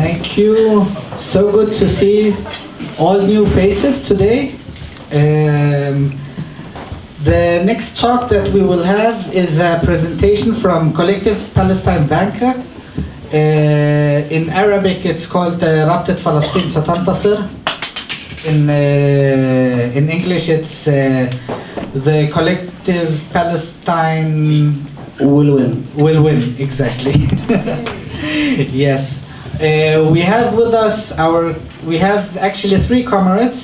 Thank you. So good to see all new faces today. The next talk that we will have is a presentation from Collectif Palestine Vaincra. In Arabic it's called رابطة فلسطين ستنتصر. In English it's the Collectif Palestine will win. Will win, exactly. Yes. We have with us we have actually three comrades.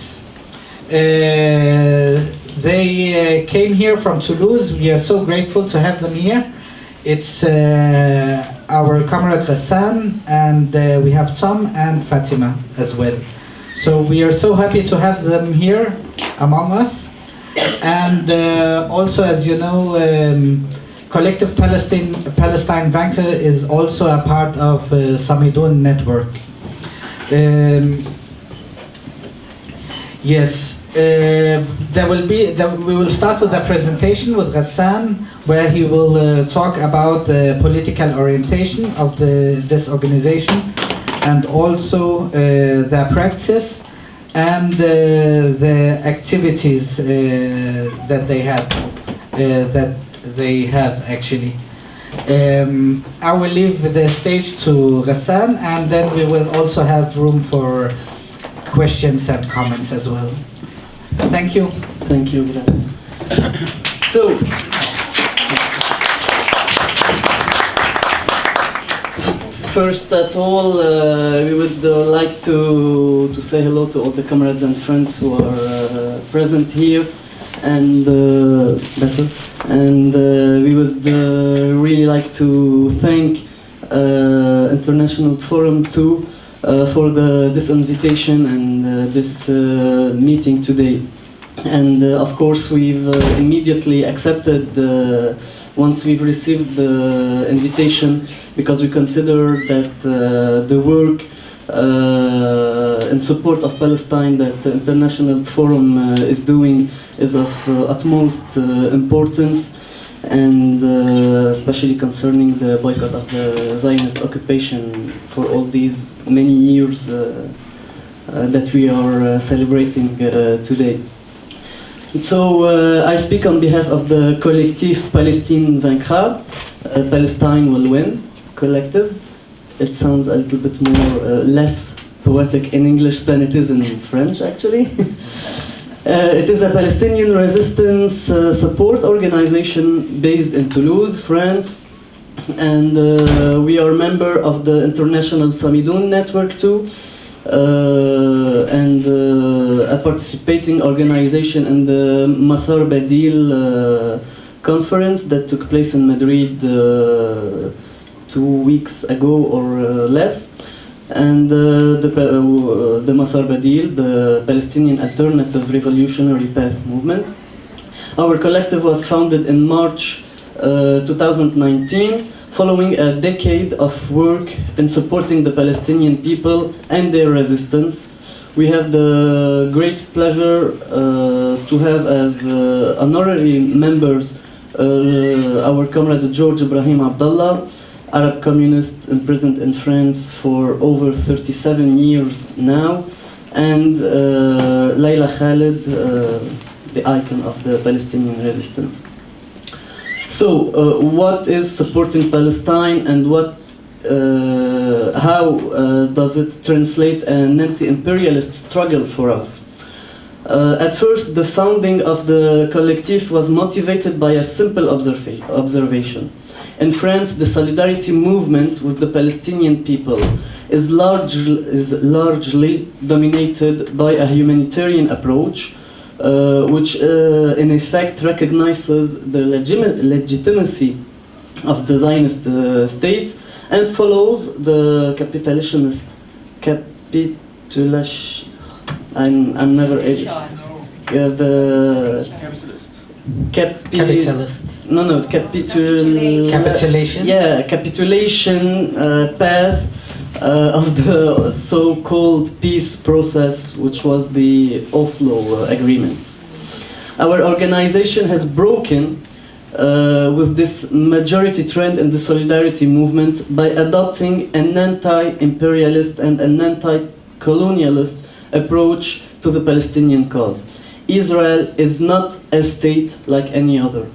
They came here from Toulouse. We are so grateful to have them here. It's our comrade Ghassan, and we have Tom and Fatima as well. So we are so happy to have them here among us. And also, as you know, Collectif Palestine Vaincra is also a part of Samidun network. Yes, we will start with a presentation with Ghassan, where he will talk about the political orientation of this organization, and also their practice and the activities that they have actually. I will leave the stage to Ghassan, and then we will also have room for questions and comments as well. Thank you. Thank you. So, first at all, we would like to say hello to all the comrades and friends who are present here, and we would really like to thank Internationalt Forum too for this invitation and this meeting today. And of course we've immediately accepted once we've received the invitation, because we consider that the work in support of Palestine that the International Forum is doing is of utmost importance, and especially concerning the boycott of the Zionist occupation for all these many years that we are celebrating today. So I speak on behalf of the Collectif Palestine Vaincra, Palestine will win collective. It sounds a little bit more less poetic in English than it is in French, actually. It is a Palestinian resistance support organization based in Toulouse, France, and we are a member of the International Samidun network too, and a participating organization in the Masar Badil conference that took place in Madrid 2 weeks ago or less. And the Masar Badil, the Palestinian Alternative Revolutionary Path movement. Our collective was founded in March 2019, following a decade of work in supporting the Palestinian people and their resistance. We have the great pleasure to have as honorary members our comrade George Ibrahim Abdallah, Arab communist imprisoned in France for over 37 years now, and Layla Khalid, the icon of the Palestinian resistance. So, what is supporting Palestine, and how does it translate an anti-imperialist struggle for us? At first, the founding of the collectif was motivated by a simple observation. In France, the solidarity movement with the Palestinian people is largely dominated by a humanitarian approach, which in effect recognizes the legitimacy of the Zionist state and follows the capitalist. I'm never able. The capitalist. No, capitulation. Yeah, capitulation path of the so-called peace process, which was the Oslo agreements. Our organization has broken with this majority trend in the solidarity movement by adopting an anti-imperialist and an anti-colonialist approach to the Palestinian cause. Israel is not a state like any other.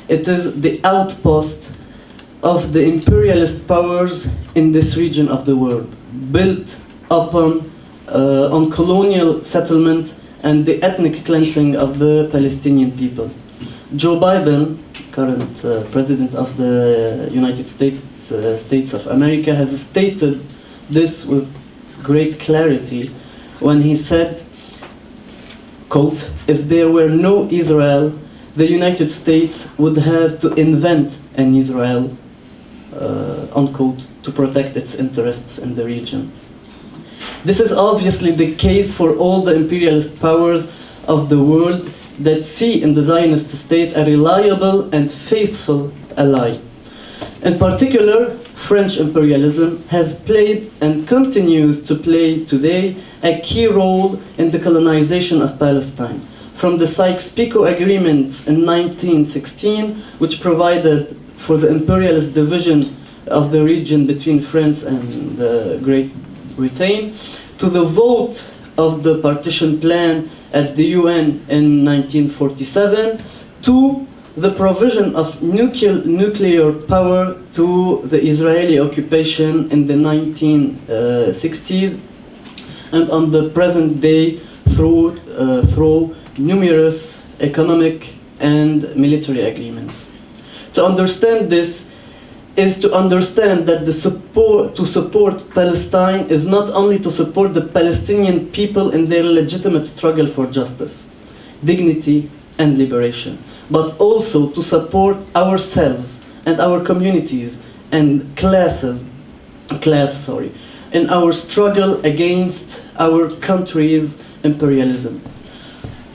It is the outpost of the imperialist powers in this region of the world, built upon on colonial settlement and the ethnic cleansing of the Palestinian people. Joe Biden, current president of the United States of America, has stated this with great clarity when he said, quote, "If there were no Israel, the United States would have to invent an Israel," unquote, to protect its interests in the region. This is obviously the case for all the imperialist powers of the world that see in the Zionist state a reliable and faithful ally. In particular, French imperialism has played and continues to play today a key role in the colonization of Palestine. From the Sykes-Picot agreements in 1916, which provided for the imperialist division of the region between France and Great Britain, to the vote of the partition plan at the UN in 1947, to the provision of nuclear power to the Israeli occupation in the 1960s, and on the present day through numerous economic and military agreements. To understand this is to understand that to support Palestine is not only to support the Palestinian people in their legitimate struggle for justice, dignity, and liberation, but also to support ourselves and our communities and class in our struggle against our country's imperialism.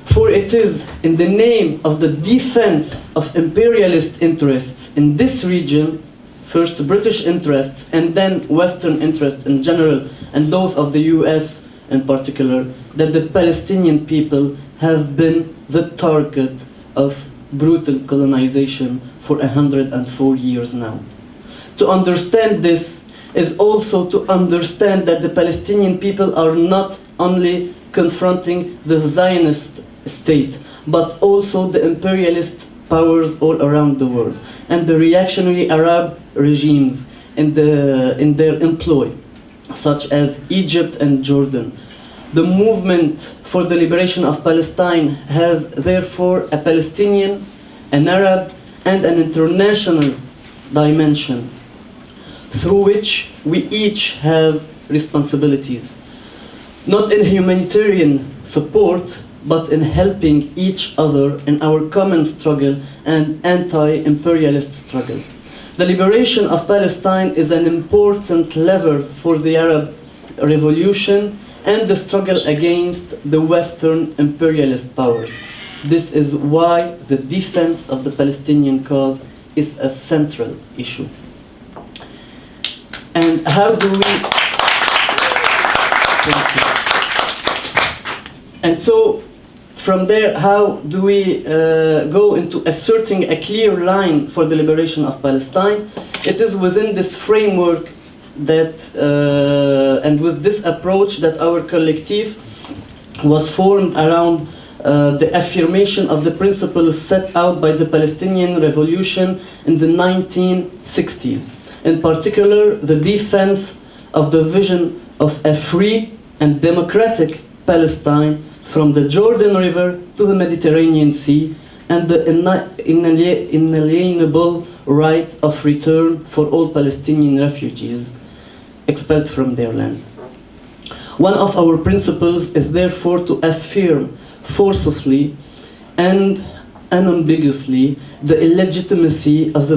For it is in the name of the defense of imperialist interests in this region, first British interests and then Western interests in general, and those of the US in particular, that the Palestinian people have been the target of brutal colonization for 104 years now. To understand this is also to understand that the Palestinian people are not only confronting the Zionist state, but also the imperialist powers all around the world and the reactionary Arab regimes in their employ, such as Egypt and Jordan. The movement for the liberation of Palestine has therefore a Palestinian, an Arab, and an international dimension through which we each have responsibilities, not in humanitarian support, but in helping each other in our common struggle and anti-imperialist struggle. The liberation of Palestine is an important lever for the Arab Revolution and the struggle against the Western imperialist powers. This is why the defense of the Palestinian cause is a central issue. And how do we... Thank you. And so, from there, how do we go into asserting a clear line for the liberation of Palestine? It is within this framework that, and with this approach, that our collectif was formed around the affirmation of the principles set out by the Palestinian Revolution in the 1960s. In particular, the defense of the vision of a free and democratic Palestine from the Jordan River to the Mediterranean Sea, and the inalienable right of return for all Palestinian refugees expelled from their land. One of our principles is therefore to affirm forcefully and unambiguously the illegitimacy of the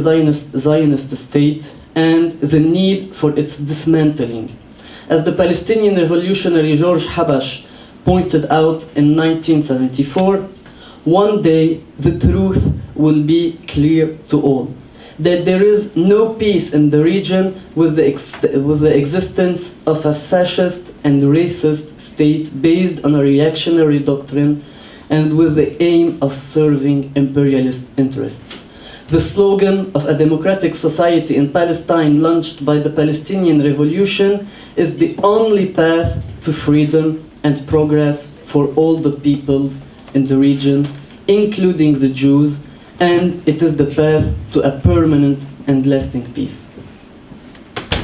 Zionist state and the need for its dismantling. As the Palestinian revolutionary George Habash pointed out in 1974, one day the truth will be clear to all, that there is no peace in the region with the existence of a fascist and racist state based on a reactionary doctrine and with the aim of serving imperialist interests. The slogan of a democratic society in Palestine launched by the Palestinian Revolution is the only path to freedom and progress for all the peoples in the region, including the Jews, and it is the path to a permanent and lasting peace.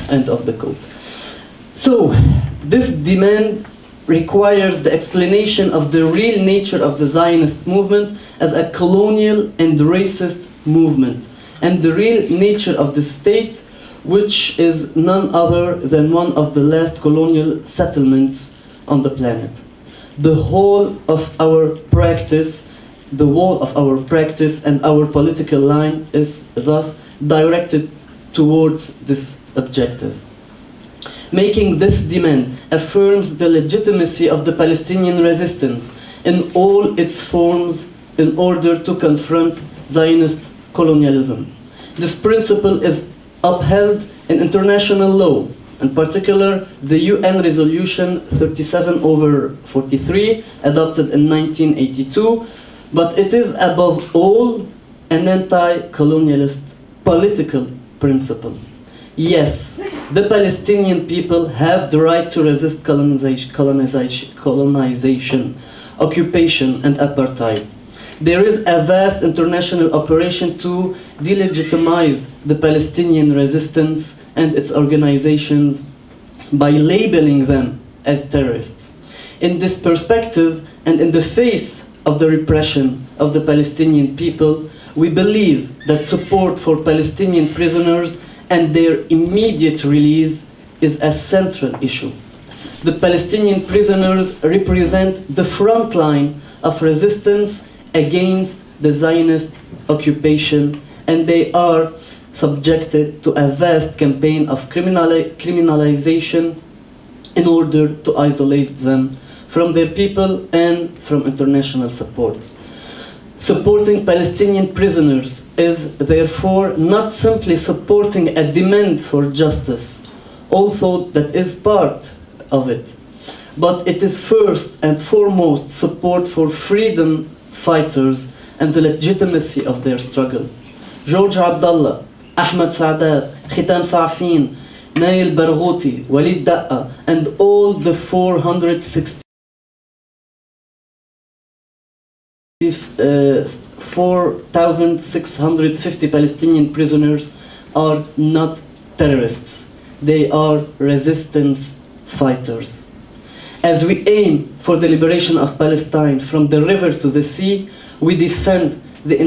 End of the quote. So, this demand requires the explanation of the real nature of the Zionist movement as a colonial and racist movement, and the real nature of the state, which is none other than one of the last colonial settlements on the planet. The whole of our practice and our political line is thus directed towards this objective. Making this demand affirms the legitimacy of the Palestinian resistance in all its forms in order to confront Zionist colonialism. This principle is upheld in international law, in particular the UN Resolution 37/43, adopted in 1982, but it is above all an anti-colonialist political principle. Yes, the Palestinian people have the right to resist colonization, occupation, and apartheid. There is a vast international operation to delegitimize the Palestinian resistance and its organizations by labeling them as terrorists. In this perspective, and in the face of the repression of the Palestinian people, we believe that support for Palestinian prisoners and their immediate release is a central issue. The Palestinian prisoners represent the front line of resistance against the Zionist occupation, and they are subjected to a vast campaign of criminalization in order to isolate them from their people and from international support. Supporting Palestinian prisoners is therefore not simply supporting a demand for justice, although that is part of it, but it is first and foremost support for freedom fighters and the legitimacy of their struggle. George Abdallah, Ahmed Saadat, Khitam Saafin, Nail Barghouti, Walid Da'a, and all the 4,650 Palestinian prisoners are not terrorists. They are resistance fighters. As we aim for the liberation of Palestine from the river to the sea, we defend the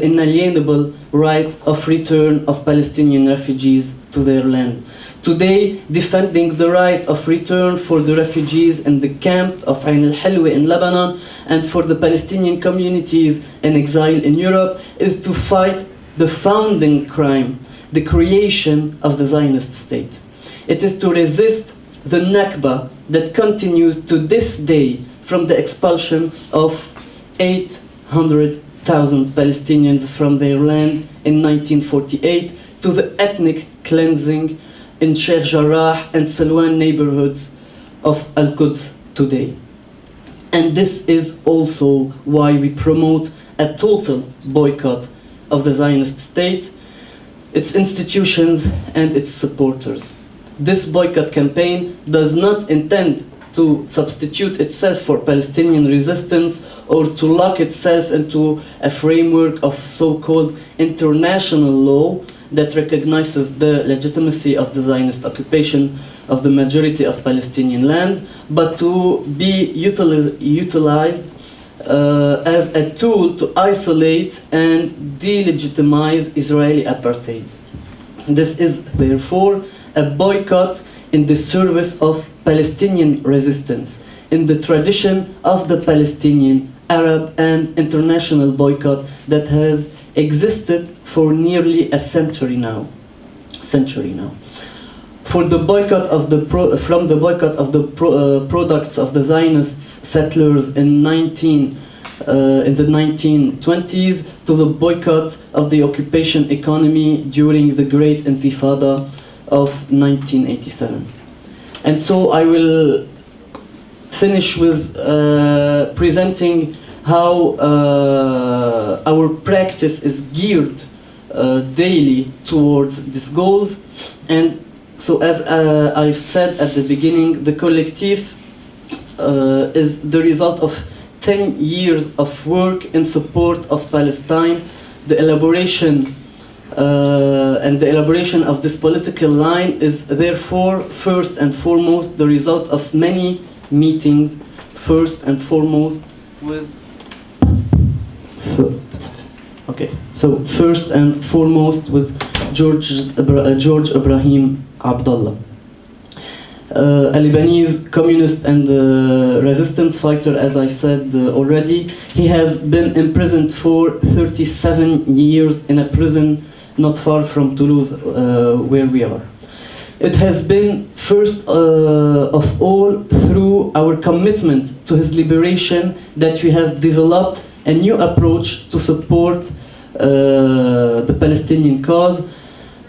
inalienable right of return of Palestinian refugees to their land. Today, defending the right of return for the refugees in the camp of Ain al-Hilwa in Lebanon and for the Palestinian communities in exile in Europe is to fight the founding crime, the creation of the Zionist state. It is to resist the Nakba that continues to this day from the expulsion of 800,000 Palestinians from their land in 1948 to the ethnic cleansing in Sheikh Jarrah and Silwan neighborhoods of Al-Quds today. And this is also why we promote a total boycott of the Zionist state, its institutions, and its supporters. This boycott campaign does not intend to substitute itself for Palestinian resistance or to lock itself into a framework of so-called international law that recognizes the legitimacy of the Zionist occupation of the majority of Palestinian land, but to be utilized as a tool to isolate and delegitimize Israeli apartheid. This is therefore a boycott in the service of Palestinian resistance, in the tradition of the Palestinian, Arab, and international boycott that has existed for nearly a century now. From the boycott of the products of the Zionists settlers in the 1920s to the boycott of the occupation economy during the Great Intifada of 1987. And so I will finish with presenting how our practice is geared daily towards these goals. And so, as I've said at the beginning, the Collectif is the result of 10 years of work in support of Palestine. The elaboration of this political line is therefore first and foremost the result of many meetings, first and foremost with George Ibrahim Abdullah, a Lebanese communist and resistance fighter, as I've said already. He has been imprisoned for 37 years in a prison not far from Toulouse, where we are. It has been, first of all, through our commitment to his liberation that we have developed a new approach to support the Palestinian cause,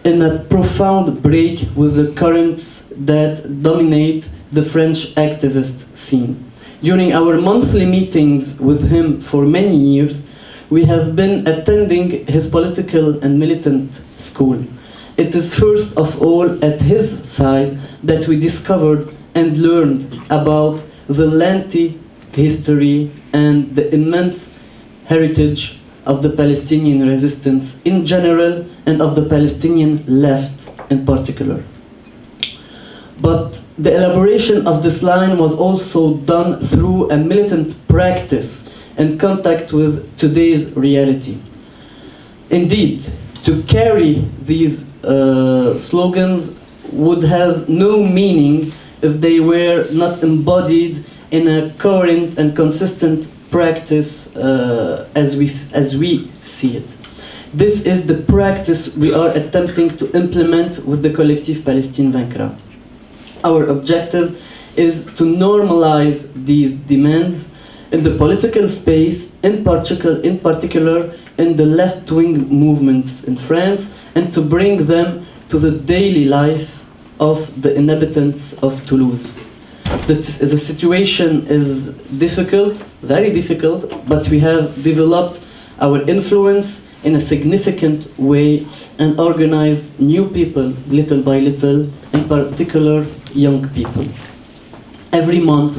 in a profound break with the currents that dominate the French activist scene. During our monthly meetings with him for many years, we have been attending his political and militant school. It is first of all at his side that we discovered and learned about the lengthy history and the immense heritage of the Palestinian resistance in general and of the Palestinian left in particular. But the elaboration of this line was also done through a militant practice and contact with today's reality. Indeed, to carry these slogans would have no meaning if they were not embodied in a coherent and consistent practice as we see it. This is the practice we are attempting to implement with the Collectif Palestine Vaincra. Our objective is to normalize these demands in the political space, in particular in the left-wing movements in France, and to bring them to the daily life of the inhabitants of Toulouse. The situation is difficult, very difficult, but we have developed our influence in a significant way and organized new people little by little, in particular young people. Every month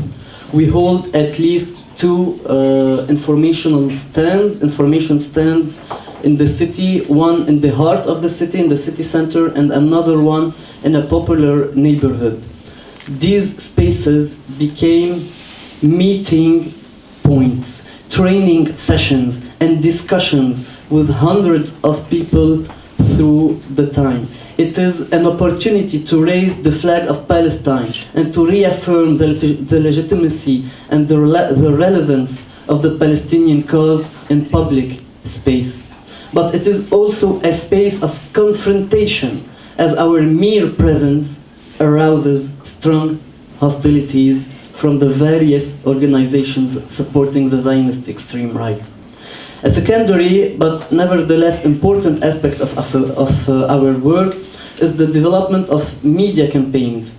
we hold at least 2 information stands in the city, one in the heart of the city, in the city center, and another one in a popular neighborhood. These spaces became meeting points, training sessions, and discussions with hundreds of people through the time. It is an opportunity to raise the flag of Palestine and to reaffirm the legitimacy and the relevance of the Palestinian cause in public space. But it is also a space of confrontation, as our mere presence arouses strong hostilities from the various organizations supporting the Zionist extreme right. A secondary but nevertheless important aspect of our work is the development of media campaigns,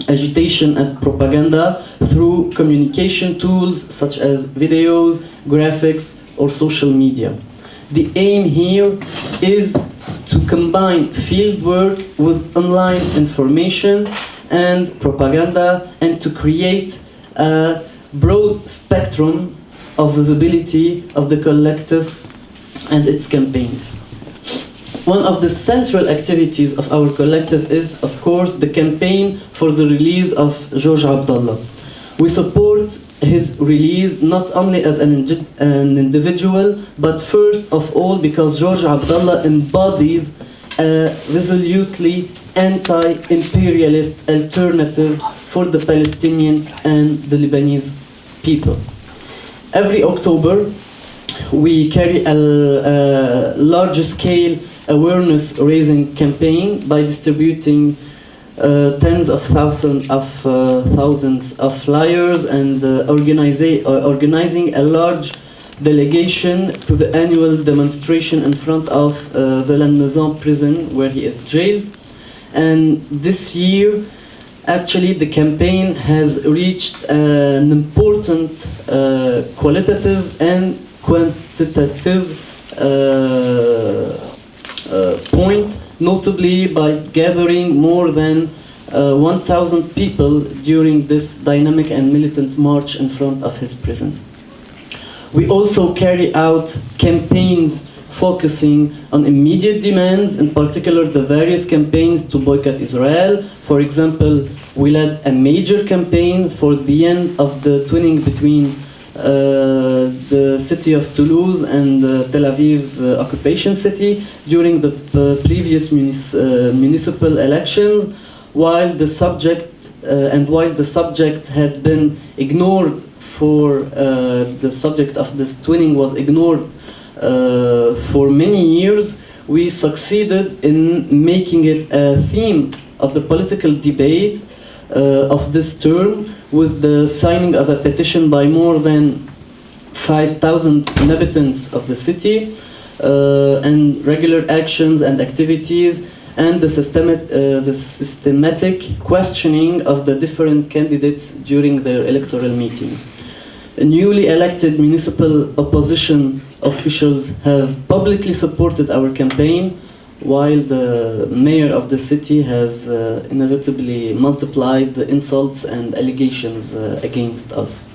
agitation and propaganda through communication tools such as videos, graphics, or social media. The aim here is to combine field work with online information and propaganda, and to create a broad spectrum of visibility of the collective and its campaigns. One of the central activities of our collective is, of course, the campaign for the release of George Abdullah. We support his release not only as an individual, but first of all because George Abdullah embodies a resolutely anti-imperialist alternative for the Palestinian and the Lebanese people. Every October, we carry a large-scale awareness-raising campaign by distributing tens of thousands of flyers and organizing a large delegation to the annual demonstration in front of the Lannemezan prison where he is jailed. And this year, actually, the campaign has reached an important qualitative and quantitative point, notably by gathering more than 1,000 people during this dynamic and militant march in front of his prison. We also carry out campaigns focusing on immediate demands, in particular the various campaigns to boycott Israel. For example, we led a major campaign for the end of the twinning between the city of Toulouse and Tel Aviv's occupation city during the previous municipal elections, while the subject had been ignored the subject of this twinning was ignored for many years. We succeeded in making it a theme of the political debate of this term, with the signing of a petition by more than 5,000 inhabitants of the city, and regular actions and activities, and the systematic questioning of the different candidates during their electoral meetings. Newly elected municipal opposition officials have publicly supported our campaign, while the mayor of the city has inevitably multiplied the insults and allegations against us.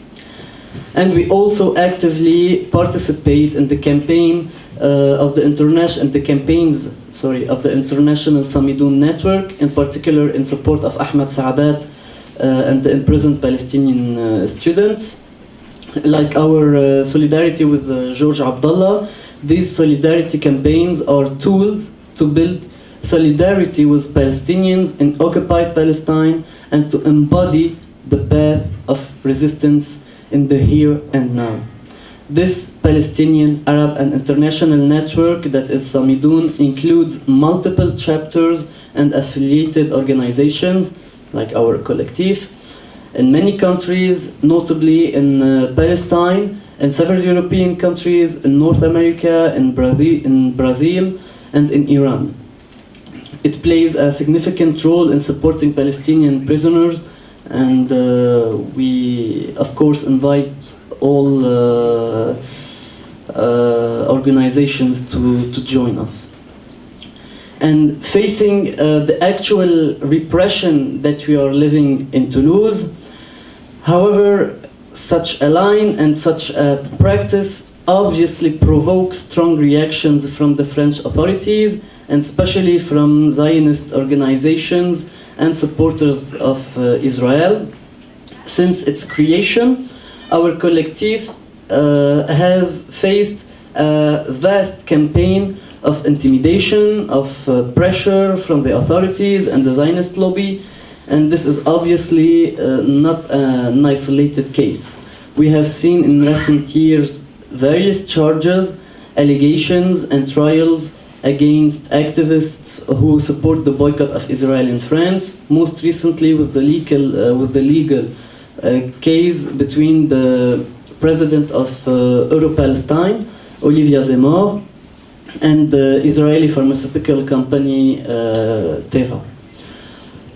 And we also actively participate in the campaign of the campaigns of the International Samidun Network, in particular in support of Ahmed Saadat and the imprisoned Palestinian students. Like our solidarity with George Abdallah, these solidarity campaigns are tools to build solidarity with Palestinians in occupied Palestine and to embody the path of resistance in the here and now. This Palestinian, Arab and international network that is Samidun includes multiple chapters and affiliated organizations like our Collectif in many countries, notably in Palestine, and several European countries, in North America, in Brazil, and in Iran. It plays a significant role in supporting Palestinian prisoners, and we, of course, invite all organizations to join us. And facing the actual repression that we are living in Toulouse, however, such a line and such a practice obviously provokes strong reactions from the French authorities, and especially from Zionist organizations and supporters of Israel. Since its creation, our collective has faced a vast campaign of intimidation, of pressure from the authorities and the Zionist lobby, and this is obviously not an isolated case. We have seen in recent years various charges, allegations, and trials against activists who support the boycott of Israel in France, most recently with the legal case between the president of Euro-Palestine, Olivier Zemmour, and the Israeli pharmaceutical company Teva.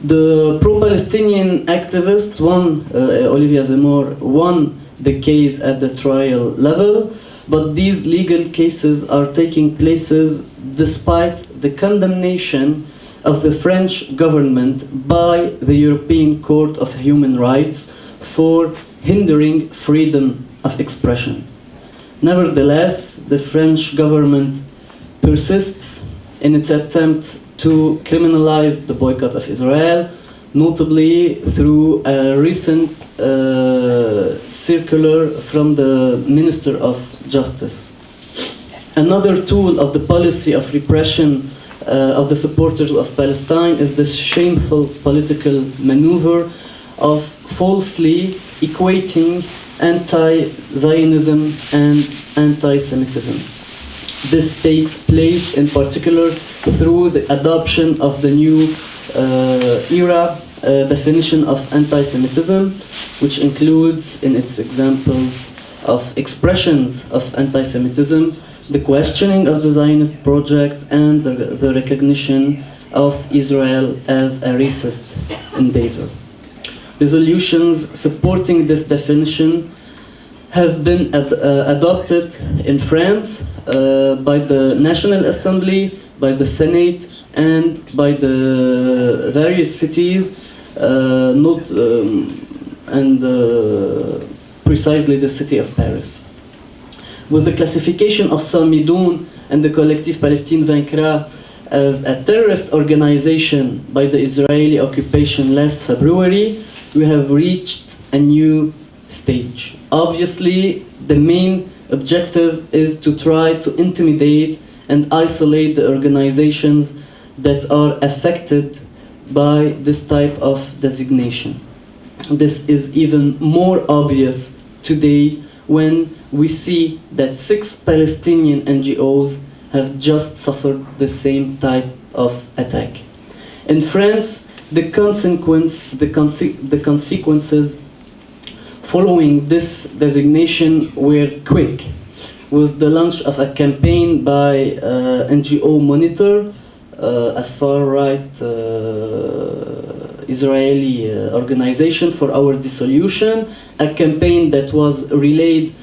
The pro-Palestinian activist Olivier Zemmour won the case at the trial level, but these legal cases are taking places despite the condemnation of the French government by the European Court of Human Rights for hindering freedom of expression. Nevertheless, the French government persists in its attempt to criminalize the boycott of Israel, notably through a recent circular from the Minister of Justice. Another tool of the policy of repression of the supporters of Palestine is the shameful political maneuver of falsely equating anti-Zionism and anti-Semitism. This takes place in particular through the adoption of the new era definition of anti-Semitism, which includes in its examples of expressions of anti-Semitism the questioning of the Zionist project and the recognition of Israel as a racist endeavor. Resolutions supporting this definition have been adopted in France by the National Assembly, by the Senate, and by the various cities, precisely the city of Paris. With the classification of Salmidoun and the Collectif Palestine Vaincra as a terrorist organization by the Israeli occupation last February, we have reached a new stage. Obviously, the main objective is to try to intimidate and isolate the organizations that are affected by this type of designation. This is even more obvious today when we see that 6 Palestinian NGOs have just suffered the same type of attack. In France, the consequences following this designation were quick, with the launch of a campaign by NGO Monitor, a far-right Israeli organization for our dissolution, a campaign that was relayed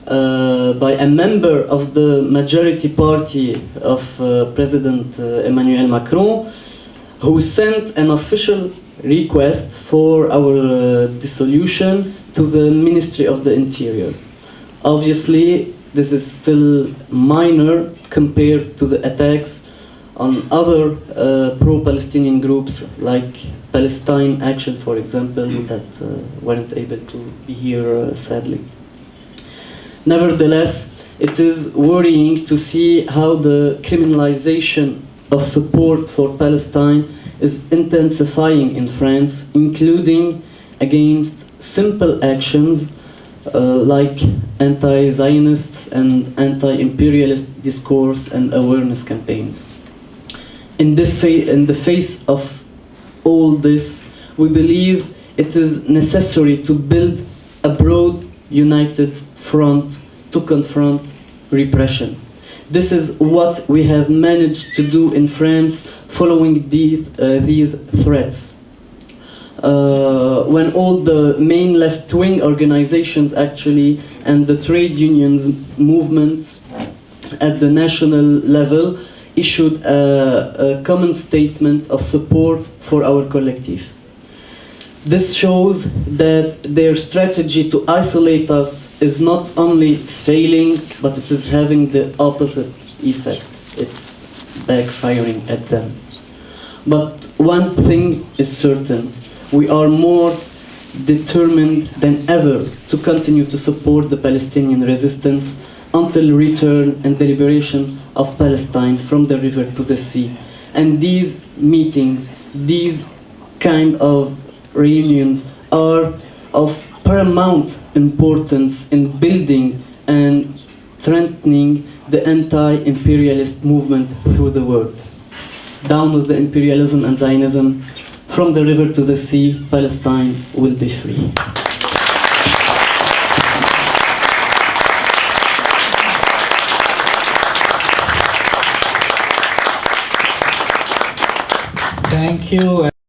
by a member of the majority party of President Emmanuel Macron, who sent an official request for our dissolution to the Ministry of the Interior. Obviously, this is still minor compared to the attacks on other pro-Palestinian groups like Palestine Action, for example, that weren't able to be here, sadly. Nevertheless, it is worrying to see how the criminalization of support for Palestine is intensifying in France, including against simple actions like anti-Zionists and anti-imperialist discourse and awareness campaigns. In the face of all this, we believe it is necessary to build a broad, united front to confront repression. This is what we have managed to do in France following these threats. When all the main left-wing organizations actually and the trade unions movements at the national level issued a common statement of support for our collective. This shows that their strategy to isolate us is not only failing, but it is having the opposite effect. It's backfiring at them. But one thing is certain, we are more determined than ever to continue to support the Palestinian resistance until return and the liberation of Palestine from the river to the sea. And these meetings, these kind of reunions are of paramount importance in building and strengthening the anti-imperialist movement through the world. Down with the imperialism and Zionism, from the river to the sea, Palestine will be free. Thank you.